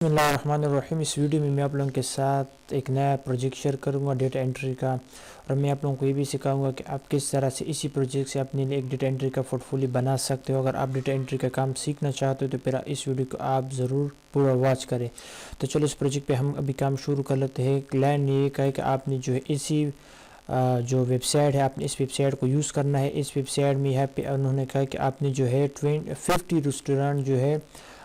बिस्मिल्लाहिर्रहमानिर्रहीम। इस वीडियो में मैं आप लोगों के साथ एक नया प्रोजेक्ट शेयर करूंगा डेटा एंट्री का, और मैं आप लोगों को ये भी सिखाऊंगा कि आप किस तरह से इसी प्रोजेक्ट से अपने लिए एक डेटा एंट्री का पोर्टफोलियो बना सकते हो। अगर आप डेटा एंट्री का काम सीखना चाहते हो तो फिर इस वीडियो को आप ज़रूर पूरा वॉच करें। तो चलो इस प्रोजेक्ट पर हम अभी काम शुरू कर लेते हैं। क्लाइंट ने ये कहा है कि आपने जो है इसी जो वेबसाइट है आपने इस वेबसाइट को यूज़ करना है। इस वेबसाइट में यहाँ पे उन्होंने कहा कि आपने जो है 50 रेस्टोरेंट जो है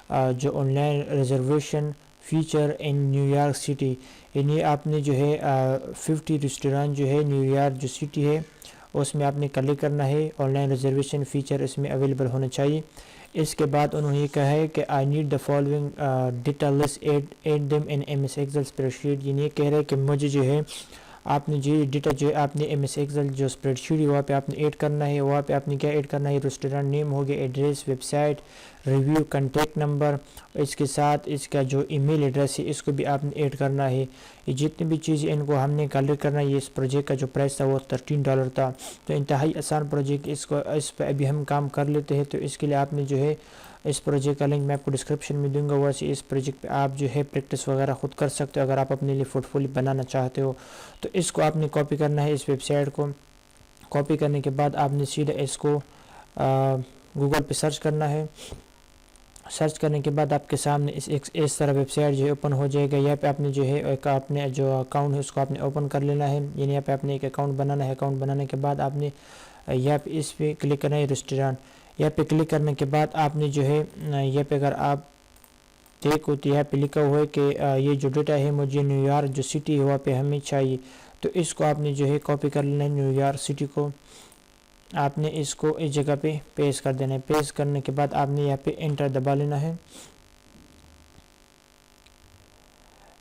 जो online reservation feature in New York city, यानी आपने जो है 50 रेस्टोरेंट जो है न्यूयॉर्क जो सिटी है उसमें आपने क्लिक करना है। ऑनलाइन रिजर्वेशन फ़ीचर इसमें अवेलेबल होना चाहिए। इसके बाद उन्होंने ये कहा है कि I need the following data list add them in M S Excel spreadsheet. यानी ये कह रहा है कि मुझे जो है आपने जो डेटा जो है आपने एम एस एक्सेल जो स्प्रेडशीट है वहाँ पे आपने ऐड करना है। वहाँ पे आपने क्या ऐड करना है, रेस्टोरेंट नेम हो गया, address, website, review, contact number, इसके साथ इसका जो ईमेल एड्रेस है इसको भी आपने ऐड करना है। ये जितनी भी चीज़ें इनको हमने कलेक्ट करना है। ये इस प्रोजेक्ट का जो प्राइस था वो $13 था। तो इंतहाई आसान प्रोजेक्ट, इस पर अभी हम काम कर लेते हैं। तो इसके लिए आपने जो है इस प्रोजेक्ट का लिंक मैं आपको डिस्क्रिप्शन में दूंगा। वैसे इस प्रोजेक्ट पे आप जो है प्रैक्टिस वगैरह खुद कर सकते हो अगर आप अपने लिए पोर्टफोलियो बनाना चाहते हो। तो इसको आपने कॉपी करना है। इस वेबसाइट को कॉपी करने के बाद आपने सीधा इसको गूगल पे सर्च करना है। सर्च करने के बाद आपके सामने इस तरह वेबसाइट जो है ओपन हो जाएगा। यहाँ पे आपने जो है एक अपने जो अकाउंट है उसको आपने ओपन कर लेना है। यानी यहाँ पे आपने एक अकाउंट बनाना है। अकाउंट बनाने के बाद आपने यहाँ पे इस पे क्लिक करना है रेस्टोरेंट। यहाँ पे क्लिक करने के बाद आपने जो है यहाँ पे अगर आप देखो तो यहाँ पे लिखा हुआ है कि ये जो डेटा है मुझे न्यूयॉर्क जो सिटी है वहाँ पे हमें चाहिए। तो इसको आपने जो है कॉपी कर लेना है। न्यूयॉर्क सिटी को आपने इसको इस जगह पे पेस्ट कर देना है। पेस्ट करने के बाद आपने यहाँ पे एंटर दबा लेना है।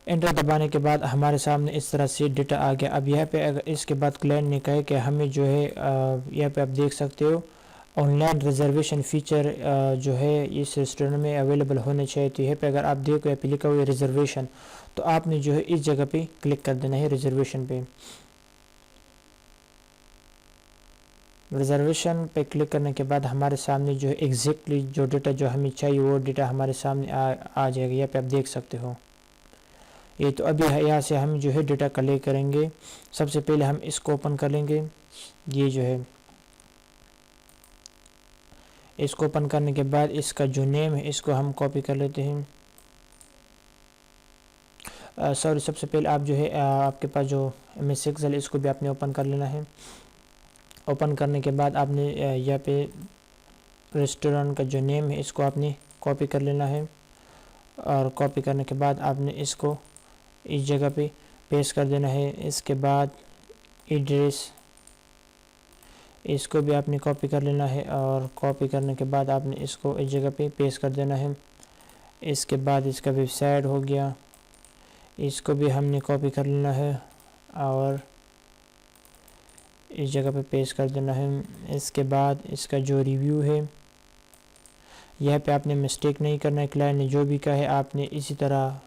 एंटर दबाने के बाद हमारे सामने इस तरह से डेटा आ गया। अब यहाँ पे अगर इसके बाद क्लाइंट ने कहा कि हमें जो है यहाँ पे आप देख सकते हो ऑनलाइन रिजर्वेशन फ़ीचर जो है इस रेस्टोरेंट में अवेलेबल होने चाहिए। तो यहाँ पे अगर आप देखो यहाँ पे लिखा हुआ है रिजर्वेशन, तो आपने जो है इस जगह पे क्लिक कर देना है रिजर्वेशन पे। रिजर्वेशन पे क्लिक करने के बाद हमारे सामने जो है एग्जैक्टली जो डेटा जो हमें चाहिए वो डेटा हमारे सामने आ जाएगा। यहाँ पे आप देख सकते हो। ये तो अभी यहाँ से हम जो है डेटा कलेक्ट करेंगे। सबसे पहले हम इसको ओपन कर लेंगे। ये जो है इसको ओपन करने के बाद इसका जो नेम है इसको हम कॉपी कर लेते हैं। सॉरी, सबसे पहले आप जो है आपके पास जो एम एस एक्सेल है इसको भी आपने ओपन कर लेना है। ओपन करने के बाद आपने यहाँ पे रेस्टोरेंट का जो नेम है इसको आपने कॉपी कर लेना है। और कॉपी करने के बाद आपने इसको इस जगह पे पेस्ट कर देना है। इसके बाद एड्रेस इसको भी आपने कॉपी कर लेना है। और कॉपी करने के बाद आपने इसको इस जगह पे पेस्ट कर देना है। इसके बाद इसका वेबसाइट हो गया, इसको भी हमने कॉपी कर लेना है और इस जगह पे पेस्ट कर देना है। इसके बाद इसका जो रिव्यू है यह पे आपने मिस्टेक नहीं करना है। क्लाइंट ने जो भी कहा है आपने इसी तरह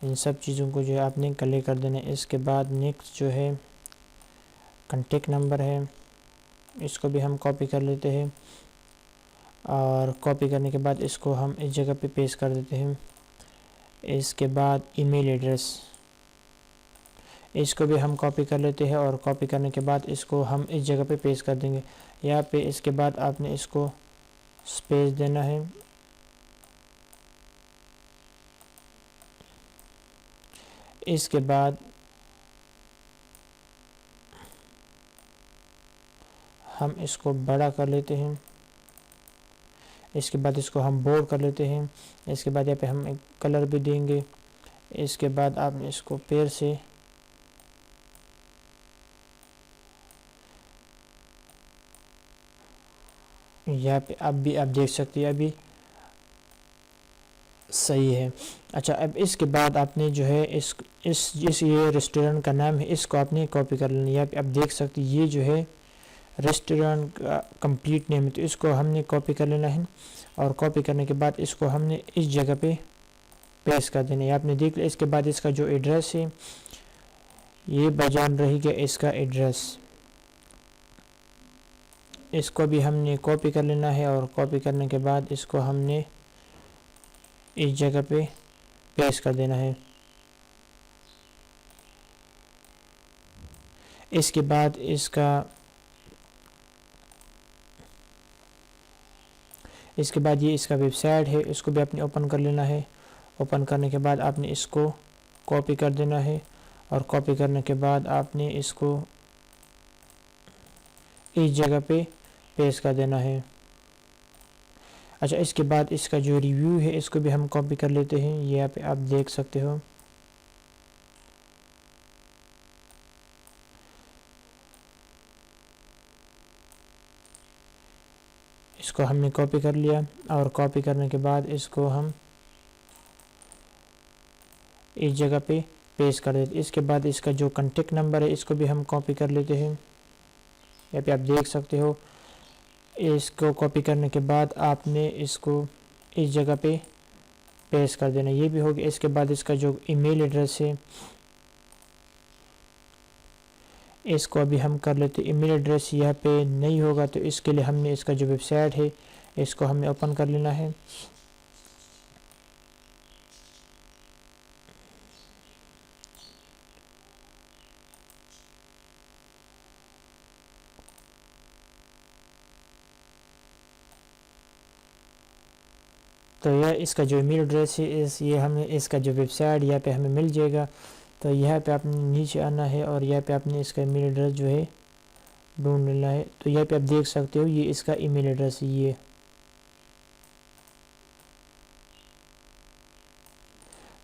इन सब चीज़ों को जो है आपने कलेक्ट कर देना है। इसके बाद नेक्स्ट जो है कॉन्टेक्ट नंबर है, इसको भी हम कॉपी कर लेते हैं। और कॉपी करने के बाद इसको हम इस जगह पे पेस्ट कर देते हैं। इसके बाद ईमेल एड्रेस, इसको भी हम कॉपी कर लेते हैं। और कॉपी करने के बाद इसको हम इस जगह पे पेस्ट कर देंगे यहाँ पे। इसके बाद आपने इसको स्पेस देना है। इसके बाद हम इसको बड़ा कर लेते हैं। इसके बाद इसको हम बोल्ड कर लेते हैं। इसके बाद यहाँ पे हम एक कलर भी देंगे। इसके बाद आपने इसको पैर से यहाँ पे अब भी आप देख सकते हैं अभी सही है। अच्छा, अब इसके बाद आपने जो है इस ये रेस्टोरेंट का नाम है इसको आपने कॉपी कर लेना। यहाँ पे आप देख सकते हैं ये जो है रेस्टोरेंट का कंप्लीट नेम है। तो इसको हमने कॉपी कर लेना है। और कॉपी करने के बाद इसको हमने इस जगह पे पेस्ट कर देना है। आपने देख लिया। इसके बाद इसका जो एड्रेस है ये बजान रही गया इसका एड्रेस, इसको भी हमने कॉपी कर लेना है। और कॉपी करने के बाद इसको हमने इस जगह पे पेस्ट कर देना है। इसके बाद ये इसका वेबसाइट है, इसको भी आपने ओपन कर लेना है। ओपन करने के बाद आपने इसको कॉपी कर देना है और कॉपी करने के बाद आपने इसको इस जगह पे पेस्ट कर देना है। अच्छा, इसके बाद इसका जो रिव्यू है इसको भी हम कॉपी कर लेते हैं। ये यहाँ पे आप देख सकते हो। इसको हमने कॉपी कर लिया और कॉपी करने के बाद इसको हम इस जगह पे पेस्ट कर देते। इसके बाद इसका जो कॉन्टेक्ट नंबर है इसको भी हम कॉपी कर लेते हैं। यहाँ पे आप देख सकते हो। इसको कॉपी करने के बाद आपने इसको इस जगह पे पेस्ट कर देना, ये भी हो गया। इसके बाद इसका जो ईमेल एड्रेस है इसको अभी हम कर लेते। ईमेल एड्रेस यहाँ पे नहीं होगा तो इसके लिए हमने इसका जो वेबसाइट है इसको हमने ओपन कर लेना है। तो यह इसका जो ईमेल एड्रेस है ये हमें इसका जो वेबसाइट यहाँ पे हमें मिल जाएगा। तो यहाँ पे आपने नीचे आना है और यहाँ पे आपने इसका ईमेल एड्रेस जो है ढूंढ लेना है। तो यहाँ पे आप देख सकते हो ये इसका ईमेल एड्रेस है ये।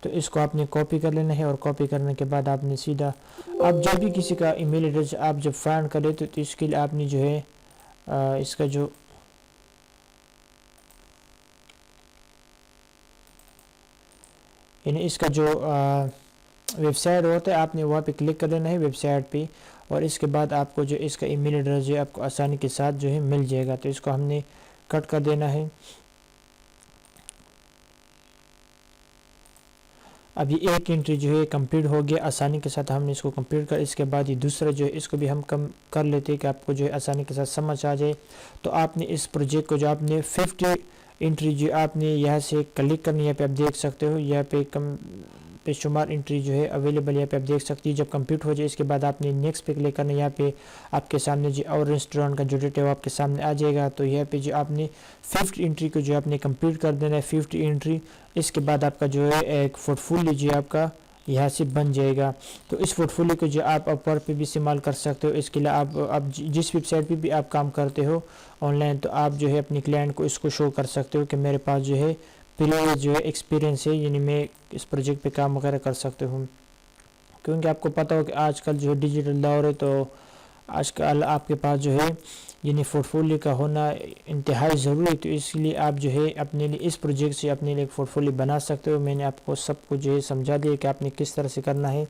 तो इसको आपने कॉपी कर लेना है और कॉपी करने के बाद आपने सीधा आप जब भी किसी का ईमेल एड्रेस आप जब फाइंड करें तो इसके लिए आपने जो है इसका जो यानी इसका जो वेबसाइट होता है आपने वहाँ पे क्लिक कर लेना है वेबसाइट पे और इसके बाद आपको जो इसका ईमेल एड्रेस जो है आपको आसानी के साथ जो है मिल जाएगा। तो इसको हमने कट कर देना है। अभी एक एंट्री जो है कंप्लीट हो गया, आसानी के साथ हमने इसको कंप्लीट कर। इसके बाद ये दूसरा जो है इसको भी हम कम कर लेते हैं कि आपको जो है आसानी के साथ समझ आ जाए। तो आपने इस प्रोजेक्ट को जो आपने 50 एंट्री जो आपने यहाँ से क्लिक करनी है, यहाँ पे आप देख सकते हो यहाँ पे कम बेशुमार एंट्री जो है अवेलेबल यहाँ पे आप देख सकते हैं। जब कंप्लीट हो जाए इसके बाद आपने नेक्स्ट पे क्लिक करना है। यहाँ पे आपके सामने जो और रेस्टोरेंट का जो डेटा है वो आपके सामने आ जाएगा। तो यहाँ पे जो आपने 50 एंट्री को जो आपने कंप्लीट कर देना है 50 एंट्री। इसके बाद आपका जो है एक पोर्टफोलियो जो आपका यहाँ से बन जाएगा। तो इस पोर्टफोलियो को जो आप अपवर्क पे भी इस्तेमाल कर सकते हो। इसके लिए आप जिस वेबसाइट पे भी आप काम करते हो ऑनलाइन तो आप जो है अपने क्लाइंट को इसको शो कर सकते हो कि मेरे पास जो है प्रीवियस जो है एक्सपीरियंस है, यानी मैं इस प्रोजेक्ट पे काम वगैरह कर सकते हूँ। क्योंकि आपको पता हो कि आजकल जो है डिजिटल दौर है तो आजकल आपके पास जो है यानी पोर्टफोलियो का होना इंतहाई ज़रूरी है। तो इसलिए आप जो है अपने लिए इस प्रोजेक्ट से अपने लिए एक पोर्टफोलियो बना सकते हो। मैंने आपको सबको जो है समझा दिया कि आपने किस तरह से करना है।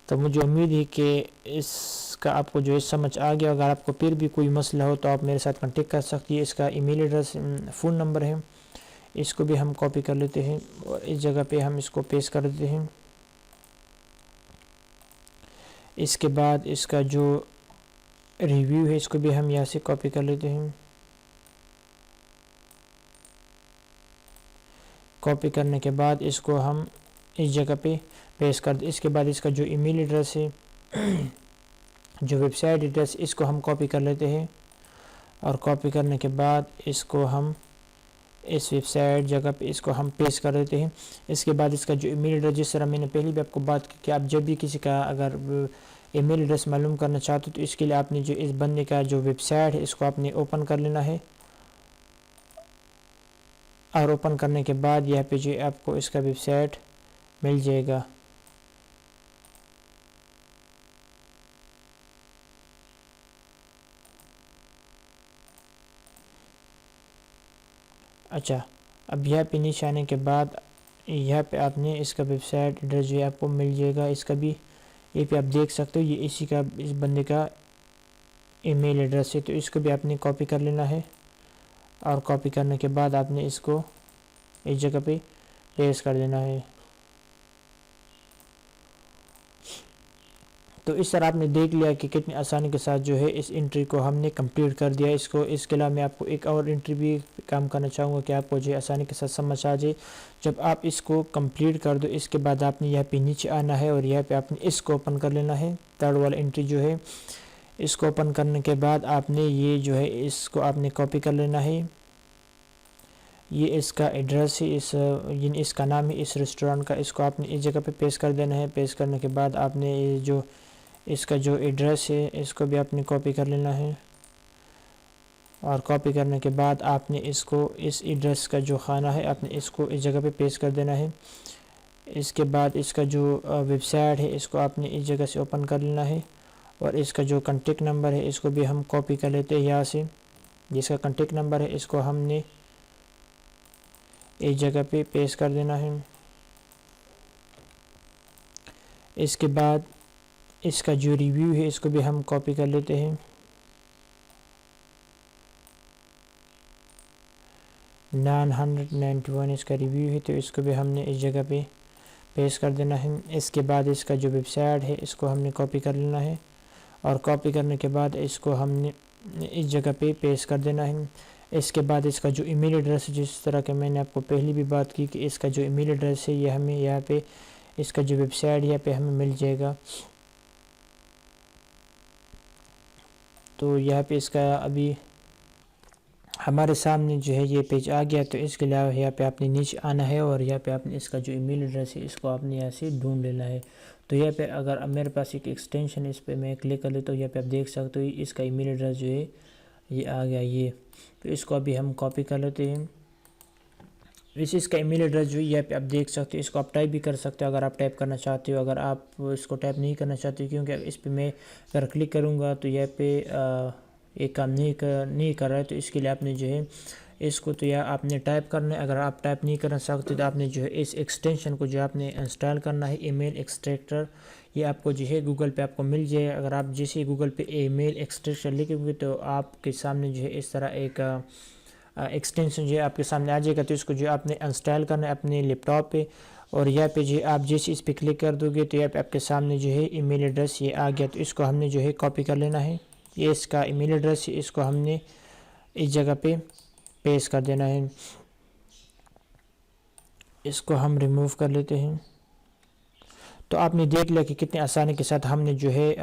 तो मुझे उम्मीद है कि इसका आपको जो है समझ आ गया। अगर आपको फिर भी कोई मसला हो तो आप मेरे साथ कांटेक्ट कर सकती है। इसका ईमेल एड्रेस फ़ोन नंबर है, इसको भी हम कॉपी कर लेते हैं और इस जगह पे हम इसको पेस्ट कर देते हैं। इसके बाद इसका जो रिव्यू है इसको भी हम यहाँ से कॉपी कर लेते हैं। कॉपी करने के बाद इसको हम इस जगह पे पेस्ट कर दें। इसके बाद इसका जो ईमेल एड्रेस है जो वेबसाइट एड्रेस इसको हम कॉपी कर लेते हैं और कॉपी करने के बाद इसको हम इस वेबसाइट जगह पे इसको हम पेस्ट कर देते हैं। इसके बाद इसका जो ईमेल एड्रेस जिस तरह मैंने पहले भी आपको बात की कि आप जब भी किसी का अगर ईमेल एड्रेस मालूम करना चाहते हो तो इसके लिए आपने जो इस बंदे का जो वेबसाइट है इसको आपने ओपन कर लेना है और ओपन करने के बाद यहाँ पे जो आपको इसका वेबसाइट मिल जाएगा। अच्छा, अब यहाँ पे नीचे आने के बाद यहाँ पे आपने इसका वेबसाइट एड्रेस जो है आपको मिल जाएगा। इसका भी ये पे आप देख सकते हो ये इसी का इस बंदे का ईमेल एड्रेस है। तो इसको भी आपने कॉपी कर लेना है और कॉपी करने के बाद आपने इसको इस जगह पे पेस्ट कर देना है। तो इस तरह आपने देख लिया कि कितनी आसानी के साथ जो है इस एंट्री को हमने कंप्लीट कर दिया इसको। इसके अलावा मैं आपको एक और एंट्री भी काम करना चाहूँगा कि आपको जो है आसानी के साथ समझ आ जाए। जब आप इसको कंप्लीट कर दो इसके बाद आपने यहाँ पे नीचे आना है और यहाँ पे आपने इसको ओपन कर लेना है। थर्ड वाला एंट्री जो है इसको ओपन करने के बाद आपने ये जो है इसको आपने कॉपी कर लेना है। ये इसका एड्रेस है, इसका नाम है इस रेस्टोरेंट का, इसको आपने इस जगह पे पेस्ट कर देना है। पेस्ट करने के बाद आपने ये जो इसका जो एड्रेस है इसको भी आपने कॉपी कर लेना है और कॉपी करने के बाद आपने इसको इस एड्रेस का जो खाना है आपने इसको इस जगह पे पेस्ट कर देना है। इसके बाद इसका जो वेबसाइट है इसको आपने इस जगह से ओपन कर लेना है और इसका जो कॉन्टेक्ट नंबर है इसको भी हम कॉपी कर लेते हैं यहाँ से। जिसका कॉन्टेक्ट नंबर है इसको हमने इस जगह पे पेस्ट कर देना है। इसके बाद इसका जो रिव्यू है इसको भी हम कॉपी कर लेते हैं। 991 इसका रिव्यू है तो इसको भी हमने इस जगह पे पेस्ट कर देना है। इसके बाद इसका जो वेबसाइट है इसको हमने कॉपी कर लेना है और कॉपी करने के बाद इसको हमने इस जगह पे पेस्ट कर देना है। इसके बाद इसका जो ईमेल एड्रेस है, जिस तरह के मैंने आपको पहले भी बात की कि इसका जो ईमेल एड्रेस है ये हमें यहाँ पे इसका जो वेबसाइट यहाँ पे हमें मिल जाएगा। तो यहाँ पे इसका अभी हमारे सामने जो है ये पेज आ गया। तो इसके अलावा यहाँ पे आपने नीचे आना है और यहाँ पे आपने इसका जो ईमेल एड्रेस है इसको आपने यहाँ से ढूंढ लेना है। तो यहाँ पे अगर मेरे पास एक एक्सटेंशन है इस पर मैं क्लिक कर लेता हूँ, यहाँ पे आप देख सकते हो इसका ईमेल एड्रेस जो है ये आ गया ये। तो इसको अभी हम कॉपी कर लेते हैं। इसका ईमेल एड्रेस जो है यहाँ पे आप देख सकते हो, इसको आप टाइप भी कर सकते हो अगर आप टाइप करना चाहते हो। अगर आप इसको टाइप नहीं करना चाहते हो क्योंकि इस पर मैं अगर क्लिक करूँगा तो यहाँ पे एक काम नहीं कर रहा है। तो इसके लिए आपने जो है इसको तो या आपने टाइप करना है। अगर आप टाइप नहीं करना सकते तो आपने जो है इस एक्सटेंशन को जो आपने इंस्टॉल करना है ईमेल एक्सट्रैक्टर, ये आपको जो है गूगल पे आपको मिल जाएगा। अगर आप जैसे गूगल पे ईमेल एक्सट्रैक्टर लिखेंगे तो आपके सामने जो है इस तरह एक एक्सटेंशन जो है आपके सामने आ जाएगा। तो इसको जो आपने इंस्टॉल करना है अपने लैपटॉप पे और यहाँ पे जो आप जैसे इस पर क्लिक कर दोगे तो यहाँ पे आपके सामने जो है ईमेल एड्रेस ये आ गया। तो इसको हमने जो है कॉपी कर लेना है। ये इसका ईमेल एड्रेस है, इसको हमने इस जगह पे पेस्ट कर देना है। इसको हम रिमूव कर लेते हैं। तो आपने देख लिया कि कितनी आसानी के साथ हमने जो है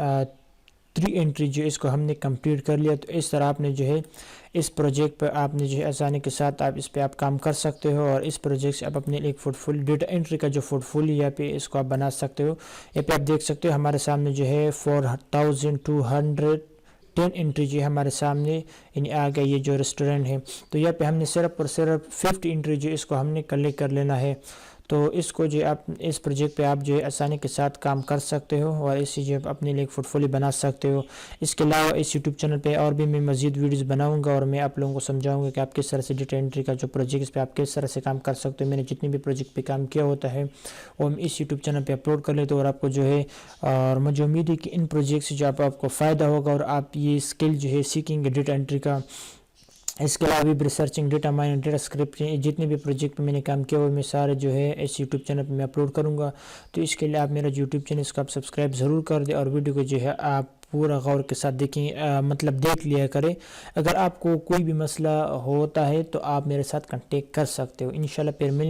3 एंट्री जो इसको हमने कंप्लीट कर लिया। तो इस तरह आपने जो है इस प्रोजेक्ट पर आपने जो है आसानी के साथ आप इस पे आप काम कर सकते हो और इस प्रोजेक्ट से आप अपने एक पोर्टफोलियो डेटा एंट्री का जो पोर्टफोलियो यहाँ पे इसको आप बना सकते हो। यहाँ पे आप देख सकते हो हमारे सामने जो है 4210 एंट्री जो है हमारे सामने इन आ गया ये जो रेस्टोरेंट है। तो यहाँ पे हमने सिर्फ और सिर्फ 50 एंट्री जो इसको हमने कलेक्ट कर लेना है। तो इसको जो आप इस प्रोजेक्ट पे आप जो है आसानी के साथ काम कर सकते हो और इससे जो अपने लिए एक पोर्टफोलियो बना सकते हो। इसके अलावा इस यूट्यूब चैनल पे और भी मैं मज़ीद वीडियोस बनाऊंगा और मैं आप लोगों को समझाऊंगा कि आप किस तरह से डेटा एंट्री का जो प्रोजेक्ट पे आप किस तरह से काम कर सकते हो। मैंने जितने भी प्रोजेक्ट पे काम किया होता है वो हम इस यूट्यूब चैनल पर अपलोड कर लेते हो और आपको जो है और मुझे उम्मीद है कि इन प्रोजेक्ट से जो आपको फ़ायदा होगा और आप ये स्किल जो है सीखेंगे डेटा एंट्री का। इसके अलावा भी researching data mining data scripting जितने भी प्रोजेक्ट पे मैंने काम किया वो मैं सारे जो है इस यूट्यूब चैनल पे मैं अपलोड करूँगा। तो इसके लिए आप मेरा यूट्यूब चैनल इसको आप सब्सक्राइब ज़रूर कर दें और वीडियो को जो है आप पूरा गौर के साथ देखें, मतलब देख लिया करें। अगर आपको कोई भी मसला होता है तो आप मेरे साथ कांटेक्ट कर सकते हो। इंशाल्लाह फिर मिल